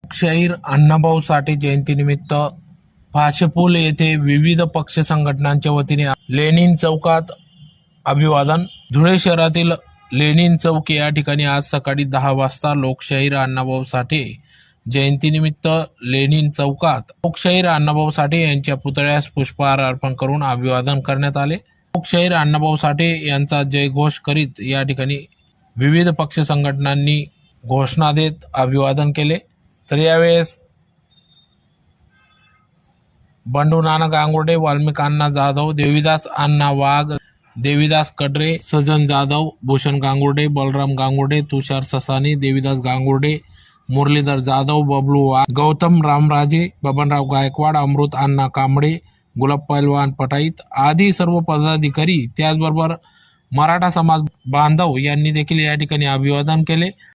लोकशाहीर अण्णाभाऊ साठे जयंतीनिमित्त भाषपूल येथे विविध पक्ष संघटनांच्या वतीने लेनिन चौकात अभिवादन. धुळे शहरातील लेनिन चौक या ठिकाणी आज सकाळी 10 वाजता लोकशाहीर अण्णाभाऊ साठे जयंतीनिमित्त लेनिन चौकात लोकशाहीर अण्णाभाऊ साठे यांच्या पुतळ्यास पुष्पहार अर्पण करून अभिवादन करण्यात आले. लोकशाहीर अण्णाभाऊ साठे यांचा जयघोष करीत या ठिकाणी विविध पक्ष संघटनांनी घोषणा देत अभिवादन केले. तर यावेळेस बंडू नाना गांगुर्डे, वाल्मिक अण्णा जाधव, देवीदास अण्णा वाघ, देवीदास कडरे, सजन जाधव, भूषण गांगुर्डे, बलराम गांगुर्डे, तुषार ससानी, देवीदास गांगुर्डे, मुरलीधर जाधव, बबलू वाघ, गौतम रामराजे, बबनराव गायकवाड, अमृत अण्णा कांबळे, गुलाब पैलवान पटाईत आदी सर्व पदाधिकारी, त्याचबरोबर मराठा समाज बांधव यांनी देखील या ठिकाणी अभिवादन केले.